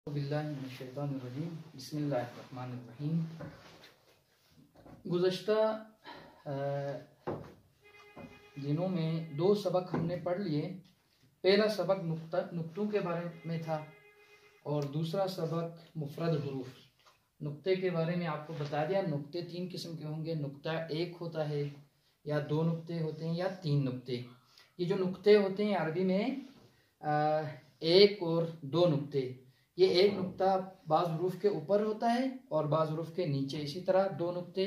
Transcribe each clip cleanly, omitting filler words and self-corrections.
बिस्मिल्लाहिर्रहमानिर्रहीम। बिस्मिल्लाहिर्रहमानिर्रहीम। गुज़श्ता दिनों में दो सबक हमने पढ़ लिए। पहला सबक नुक्तों के बारे में था और दूसरा सबक मुफरद हुरूफ। नुक्ते के बारे में आपको बता दिया। नुक्ते तीन किस्म के होंगे। नुक्ता एक होता है, या दो नुक्ते होते हैं, या तीन नुक्ते। ये जो नुक्ते होते हैं अरबी में एक और दो नुक्ते। ये एक नुक्ता बाज़ हुरूफ के ऊपर होता है और बाज़ हुरूफ के नीचे। इसी तरह दो नुक्ते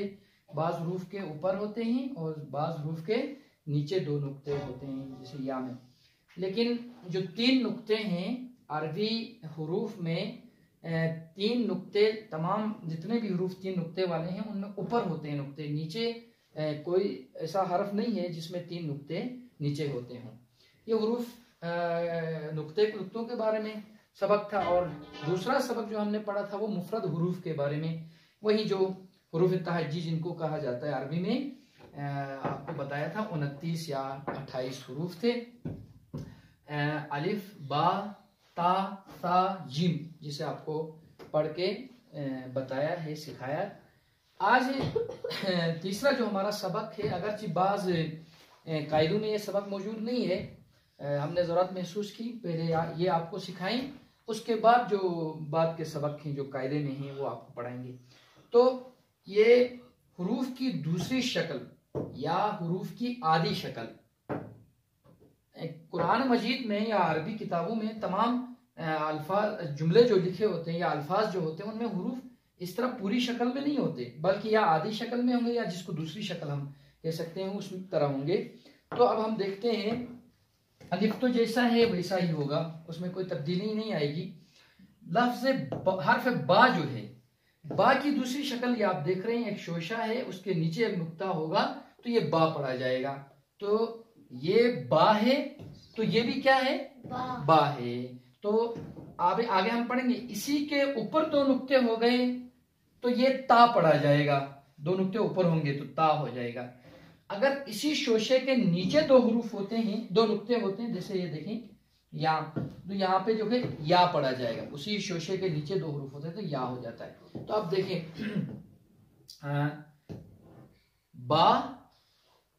बाज़ हुरूफ के ऊपर होते हैं और बाज़ हुरूफ के नीचे दो नुक्ते होते हैं, जैसे या में। लेकिन जो तीन नुक्ते हैं अरबी हुरूफ में, तीन नुक्ते, तमाम जितने भी हुरूफ तीन नुक्ते वाले हैं उनमें ऊपर होते हैं नुक्ते। नीचे कोई ऐसा हरफ नहीं है जिसमें तीन नुक्ते नीचे होते हों। ये हुरूफ नुक्तों के बारे में सबक था। और दूसरा सबक जो हमने पढ़ा था वो मुफरद हुरूफ के बारे में। वही जो हुरूफ तहज्जी जिनको कहा जाता है अरबी में, आपको बताया था 29 या 28 हुरूफ थे। अलिफ, बा, ता, सा, जिम, जिसे आपको पढ़ के बताया है, सिखाया। आज तीसरा जो हमारा सबक है, अगरचे बाज कायदों में ये सबक मौजूद नहीं है, हमने ज़रूरत महसूस की पहले ये आपको सिखाएं, उसके बाद जो बाद के सबक हैं जो कायदे में हैं वो आपको पढ़ाएंगे। तो ये हुरूफ की दूसरी शक्ल या हुरूफ की आधी शक्ल, कुरान मजीद में या अरबी किताबों में तमाम अल्फाज, जुमले जो लिखे होते हैं या अल्फाज जो होते हैं, उनमें हुरूफ इस तरह पूरी शक्ल में नहीं होते, बल्कि या आधी शक्ल में होंगे या जिसको दूसरी शक्ल हम कह सकते हैं उस तरह होंगे। तो अब हम देखते हैं, अलिफ तो जैसा है वैसा ही होगा, उसमें कोई तब्दीली नहीं आएगी। लफ्ज़ हर्फ बा जो है, बा की दूसरी शक्ल ये आप देख रहे हैं, एक शोशा है, उसके नीचे एक नुक्ता होगा तो ये बा पढ़ा जाएगा। तो ये बा है, तो ये भी क्या है, बा है। तो आगे हम पढ़ेंगे, इसी के ऊपर दो नुक्ते हो गए तो ये ता पढ़ा जाएगा। दो नुक्ते ऊपर होंगे तो ता हो जाएगा। अगर इसी शोशे के नीचे दो हुरूफ होते हैं, दो नुक्ते होते हैं, जैसे ये देखें या, तो यहाँ पे जो है या पढ़ा जाएगा। उसी शोशे के नीचे दो हुरूफ होते हैं तो या हो जाता है। तो अब देखें, बा,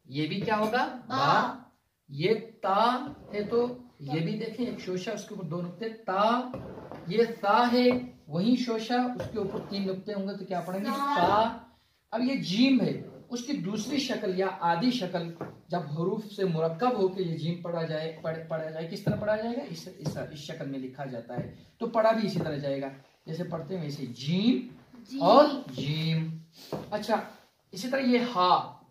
ये भी क्या होगा, बा। ये ता है तो ये भी देखें, एक शोशा, उसके ऊपर दो नुक्ते, ता। ये सा है, वही शोशा, उसके ऊपर तीन नुक्ते होंगे तो क्या पढ़ेंगे, सा। अब ये जीम है, उसकी दूसरी शक्ल या आधी शक्ल, जब हुरूफ से मुरक्कब होकर ये जीम पढ़ा जाए, किस तरह पढ़ा जाएगा, इस शक्ल में लिखा जाता है। तो पढ़ा भी इसी तरह जाएगा, जैसे पढ़ते हैं वैसे, जीम और जीम। अच्छा, इसी तरह ये हा,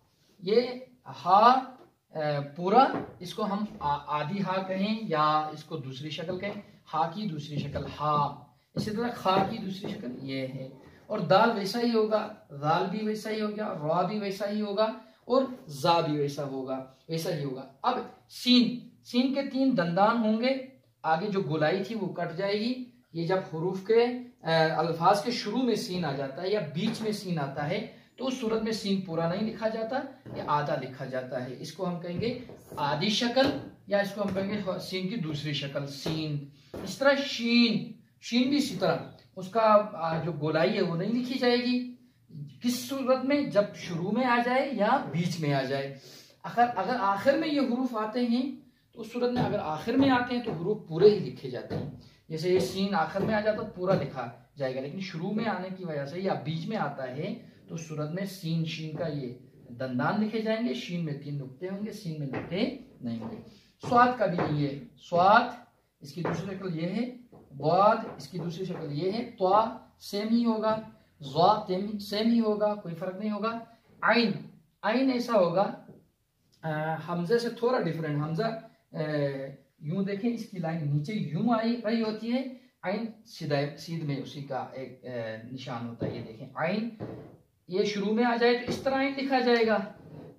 ये हा पूरा, इसको हम आधी हा कहें या इसको दूसरी शक्ल कहें, हा की दूसरी शक्ल हा। इसी तरह खा की दूसरी शक्ल ये है। और दाल वैसा ही होगा, दाल भी वैसा ही होगा, रा भी वैसा ही होगा और जा भी वैसा ही होगा। अब सीन के तीन दंदान होंगे, आगे जो गोलाई थी वो कट जाएगी। ये जब हुरूफ के अल्फाज के शुरू में सीन आ जाता है या बीच में सीन आता है तो उस सूरत में सीन पूरा नहीं लिखा जाता, या आधा लिखा जाता है। इसको हम कहेंगे आधी शक्ल, या इसको हम कहेंगे सीन की दूसरी शक्ल, सीन। इस तरह शीन भी इसी तरह, उसका जो गोलाई है वो नहीं लिखी जाएगी। किस सूरत में, जब शुरू में आ जाए या बीच में आ जाए। अगर आखिर में ये हुरूफ आते हैं तो उस सूरत में, अगर आखिर में आते हैं तो हुरूफ पूरे ही लिखे जाते हैं। जैसे ये सीन आखिर में आ जाता तो पूरा लिखा जाएगा, लेकिन शुरू में आने की वजह से या बीच में आता है तो उस सूरत में शीन का ये दंदान लिखे जाएंगे। शीन में तीन नुक्ते होंगे, सीन में नुक्ते नहीं होंगे। स्वाद का भी यही है, स्वाद, इसकी दूसरी शक्ल ये है, वाद, इसकी दूसरी शक्ल ये है, त्वा सेम ही होगा, ज़ा सेम ही होगा, कोई फर्क नहीं होगा। आइन ऐसा होगा, हमजे से थोड़ा डिफरेंट। हमजा यूं देखें, इसकी लाइन नीचे यूं आई रही होती है, आइन सीध में उसी का एक निशान होता है। ये देखें, आइन, ये शुरू में आ जाए तो इस तरह आइन लिखा जाएगा,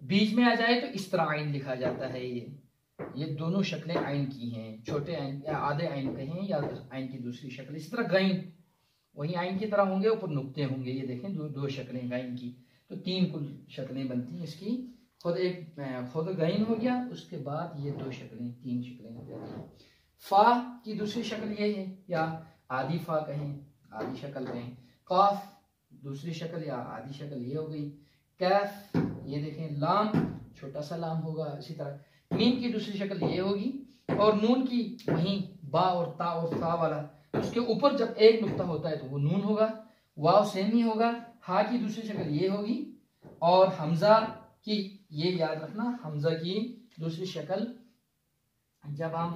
बीच में आ जाए तो इस तरह आइन लिखा जाता है। ये दोनों शक्लें आइन की हैं, छोटे आइन या आधे आइन कहें या आइन की दूसरी शक्ल। इस तरह गाइन, वही आइन की तरह होंगे, ऊपर नुक्ते होंगे। ये देखें, दो शक्लें गाइन की, तो तीन कुल शक्लें बनती हैं इसकी। खुद गाइन हो गया, उसके बाद ये दो शक्लें, तीन शक्लें हो जाती हैं। फा की दूसरी शक्ल ये है, या आदि फा कहें, आदि शक्ल कहें। काफ दूसरी शक्ल या आदि शक्ल ये हो गई। कैफ ये देखें लाम, छोटा सा लाम होगा। इसी तरह मीम की दूसरी शक्ल ये होगी, और नून की वहीं बा और ता और सा वाला, उसके ऊपर जब एक नुक्ता होता है तो वो नून होगा। वाव सेम ही होगा। हा की दूसरी शक्ल ये होगी, और हमजा की ये याद रखना, हमजा की दूसरी शक्ल जब हम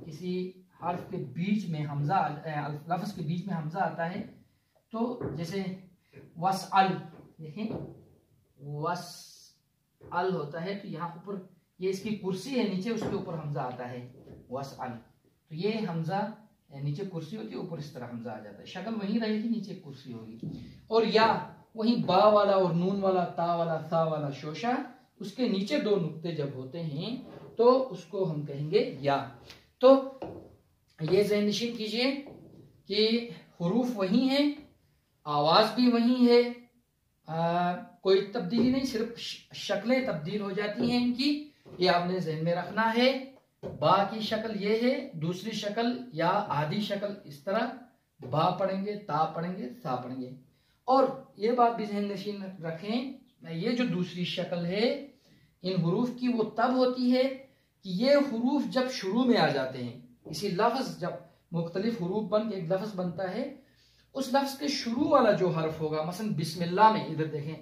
किसी हर्फ के बीच में हमजा, लफ्ज के बीच में हमजा आता है, तो जैसे वसअल देखें, वसअल होता है तो यहाँ ऊपर ये इसकी कुर्सी है नीचे, उसके ऊपर हमजा आता है वसअल, तो ये हमजा नीचे कुर्सी होती है, ऊपर इस तरह हमजा आ जाता है। शक्ल वही रहेगी, नीचे कुर्सी होगी। और या वही बा वाला और नून वाला, ता वाला, सा वाला शोशा, उसके नीचे दो नुक्ते जब होते हैं तो उसको हम कहेंगे या। तो ये ज़हन नशीन कीजिए कि हुरूफ वही है, आवाज भी वही है, कोई तब्दीली नहीं, सिर्फ शक्लें तब्दील हो जाती हैं इनकी, ये आपने ज़हन में रखना है। बा की शक्ल ये है, दूसरी शक्ल या आधी शक्ल इस तरह बा पढ़ेंगे, ता पढ़ेंगे, सा पढ़ेंगे। और ये बात भी ज़हन नशीन रखें, ये जो दूसरी शक्ल है इन हुरूफ की वो तब होती है कि ये हुरूफ जब शुरू में आ जाते हैं, इसी लफ्ज जब मुख्तलिफ हुरूफ बन के एक लफ्ज बनता है, उस लफ्ज के शुरू वाला जो हर्फ होगा, मसलन बिस्मिल्लाह में इधर देखें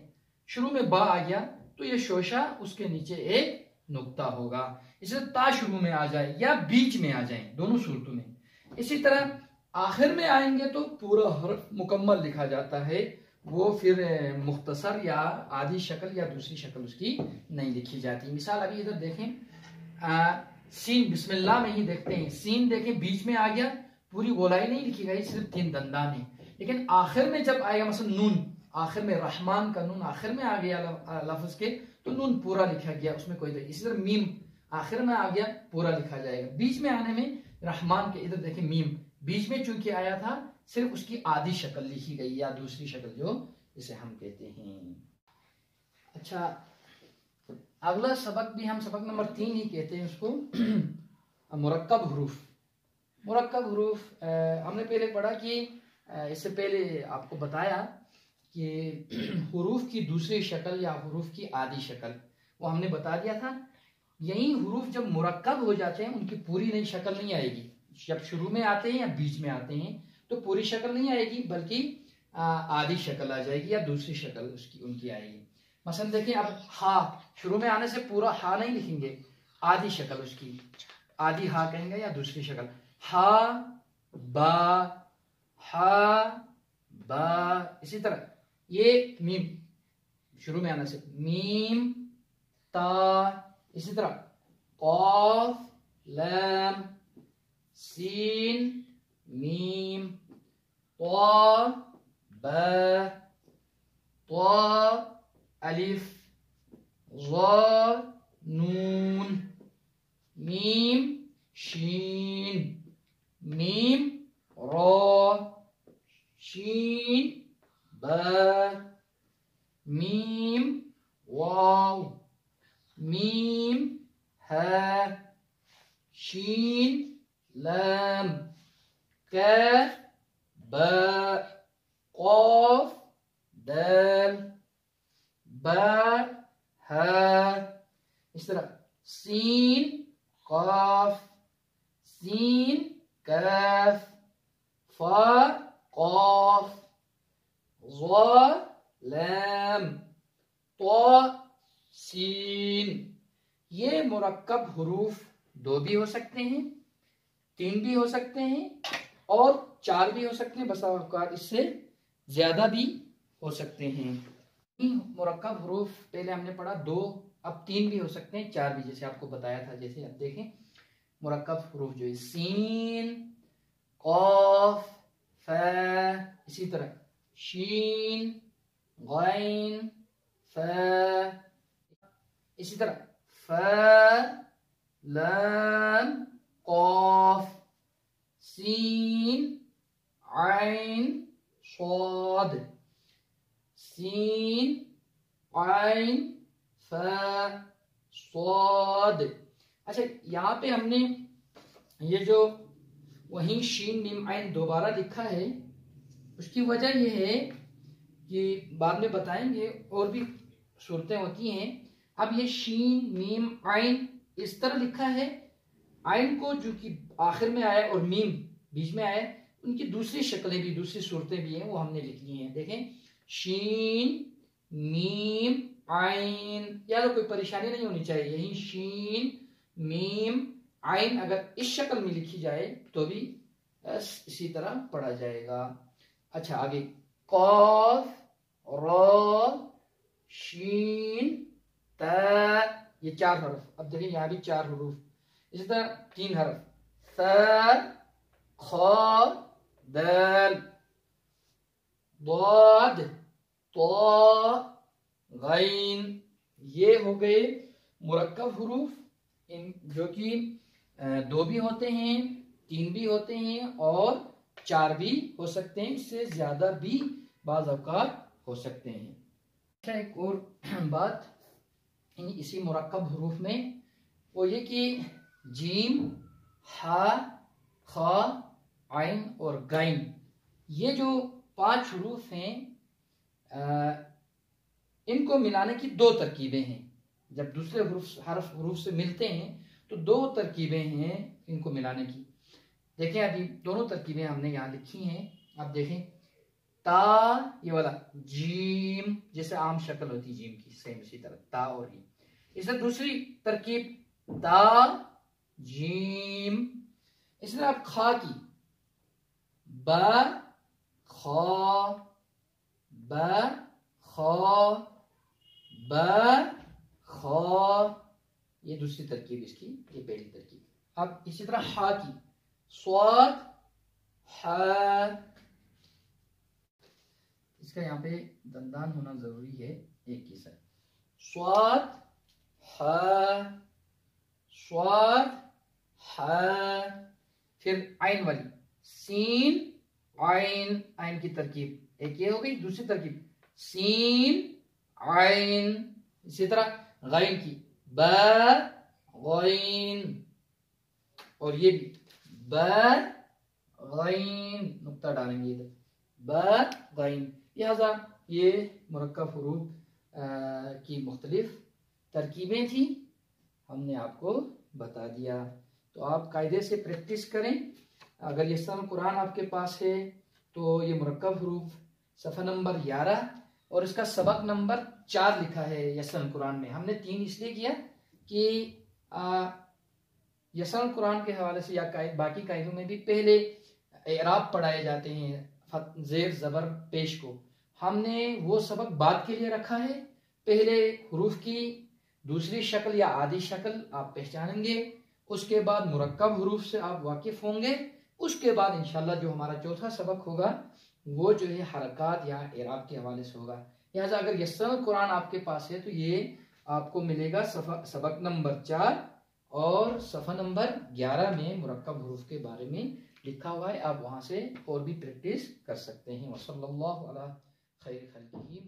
शुरू में बा आ गया तो ये शोशा उसके नीचे एक नुक्ता होगा। इसे ता शुरू में आ जाए या बीच में आ जाए, दोनों सूरतों में। इसी तरह आखिर में आएंगे तो पूरा हर्फ मुकम्मल लिखा जाता है, वो फिर मुख्तसर या आधी शक्ल या दूसरी शक्ल उसकी नहीं लिखी जाती। मिसाल अभी इधर देखें, सीन बिस्मिल्लाह में ही देखते हैं, सीन देखें बीच में आ गया, पूरी गोलाई नहीं लिखी गई, सिर्फ 3 दंदान है। लेकिन आखिर में जब आएगा, मसलन नून आखिर में, रहमान का नून आखिर में आ गया लफ्ज के, तो नून पूरा लिखा गया, उसमें कोई। इसी तरह मीम आखिर में आ गया, पूरा लिखा जाएगा। बीच में आने में रहमान के इधर देखें मीम बीच में चूंकि आया था, सिर्फ उसकी आधी शक्ल लिखी गई या दूसरी शक्ल जो इसे हम कहते हैं। अच्छा, अगला सबक भी हम सबक नंबर 3 ही कहते हैं उसको, मुरक्कब हुरूफ। मुरक्कब हुरूफ हमने पहले पढ़ा कि इससे पहले आपको बताया कि हुरूफ की दूसरी शक्ल या हुरूफ की आधी शक्ल वो हमने बता दिया था। यही हुरूफ जब मुरक्कब हो जाते हैं उनकी पूरी नई शक्ल नहीं आएगी। जब शुरू में आते हैं या बीच में आते हैं तो पूरी शक्ल नहीं आएगी, बल्कि आधी शक्ल आ जाएगी या दूसरी शक्ल उसकी उनकी आएगी। मसलन देखिए, अब हा शुरू में आने से पूरा हा नहीं लिखेंगे, आधी शक्ल उसकी, आधी हा कहेंगे या दूसरी शक्ल। हा बा, हा बा। इसी तरह ये मीम शुरू में आने से मीम ता। इसी तरह कॉफ लैम सीन मीम ता बा ता अलिफ ज़ा नून मीम शीन मीम रा शीन बा मीम वाव मीम हा शीन लाम काफ बा क़ाफ दाल बा हा। इस तरह सीन काफ सीन काफ फा क़ाफ ज़ा लाम ता सीन। ये मुरक्कब हुरूफ 2 भी हो सकते हैं, 3 भी हो सकते हैं और 4 भी हो सकते हैं, बस औकात इससे ज्यादा भी हो सकते हैं। मुरक्कब हुरूफ पहले हमने पढ़ा 2, अब 3 भी हो सकते हैं, 4 भी, जैसे आपको बताया था। जैसे अब देखें मुरक्कब हुरूफ जो है सीन क़ाफ फा, इसी तरह शीन गैन फा, इसी तरह फा लाम क़ाफ सीन ऐन साद सीन ऐन फा साद। अच्छा, यहाँ पे हमने ये जो वहीं शीन मीम आइन दोबारा लिखा है। उसकी वजह यह है कि बाद में बताएंगे और भी सूरतें होती हैं। अब ये शीन मीम आइन इस तरह लिखा है, आइन को जो कि आखिर में आया और मीम बीच में आया, उनकी दूसरी शक्लें भी, दूसरी सूरतें भी हैं, वो हमने लिख ली हैं। देखें, शीन मीम आइन, यार कोई परेशानी नहीं होनी चाहिए। यही शीन मीम आइन अगर इस शक्ल में लिखी जाए तो भी इसी तरह पढ़ा जाएगा। अच्छा, आगे कॉफ रा शीन ता, ये 4 हरफ। अब देखिए यहाँ भी 4 हरूफ, इसी तरह 3 हरफ सा खा दाल दाद तो गैन। ये हो गए मुरक्कब हुरूफ, इन जो कि 2 भी होते हैं, 3 भी होते हैं और 4 भी हो सकते हैं, इससे ज्यादा भी बाज़ औक़ात हो सकते हैं। अच्छा, एक और बात इसी मुरक्कब हुरूफ में, वो ये कि जीम हा खा आइन और गाइन, ये जो 5 हुरूफ हैं, इनको मिलाने की 2 तरकीबें हैं। जब दूसरे हुरूफ से मिलते हैं तो 2 तरकीबें हैं इनको मिलाने की। देखें, अभी दोनों तरकीबें हमने यहाँ लिखी हैं। आप देखें, ता, ये वाला जीम, जैसे आम शक्ल होती है जीम की, सेम इसी तरह ता और ये। इसमें दूसरी तरकीब ता जीम। इसमें आप खा की बा खा बा खा बा खा, ये दूसरी तरकीब इसकी, ये पहली तरकीब। अब इसी तरह हा की स्वाद हा, इसका यहाँ पे दंदान होना जरूरी है एक ही साथ। स्वाद हा स्वाद हा। फिर आइन वाली सीन आइन, आइन की तरकीब एक ये हो गई। दूसरी तरकीब सीन आइन, इसी तरह गैन की बा गैन, और ये भी बा गैन, नुक्ता डालेंगे इधर बा गैन। लिहाजा ये मुरक्कब हुरूफ की मुख्तलिफ तरकीबें थी, हमने आपको बता दिया। तो आप कायदे से प्रैक्टिस करें। अगर यसन कुरान आपके पास है तो ये मुरक्कब हुरूफ सफ़ा नंबर 11 और इसका सबक नंबर 4 लिखा है यसन कुरान में। हमने 3 इसलिए किया कि यसन कुरान के हवाले से या बाकी कायदों में भी पहले एराब पढ़ाए जाते हैं, जेर ज़बर पेश को। हमने वो सबक बाद के लिए रखा है। पहले हुरूफ की दूसरी शक्ल या आदि शक्ल आप पहचानेंगे, उसके बाद मुरक्कब हुरूफ से आप वाकिफ होंगे, उसके बाद इंशाल्लाह जो हमारा चौथा सबक होगा वो जो है हरकत या एराब के हवाले से होगा। लिहाजा अगर यस्सन कुरान आपके पास है तो ये आपको मिलेगा सबक नंबर 4 और सफ़ा नंबर 11 में मुरक्कब हुरूफ के बारे में लिखा हुआ है। आप वहां से और भी प्रैक्टिस कर सकते हैं। वसल्लल्लाहु अला खैर खल्क़िही।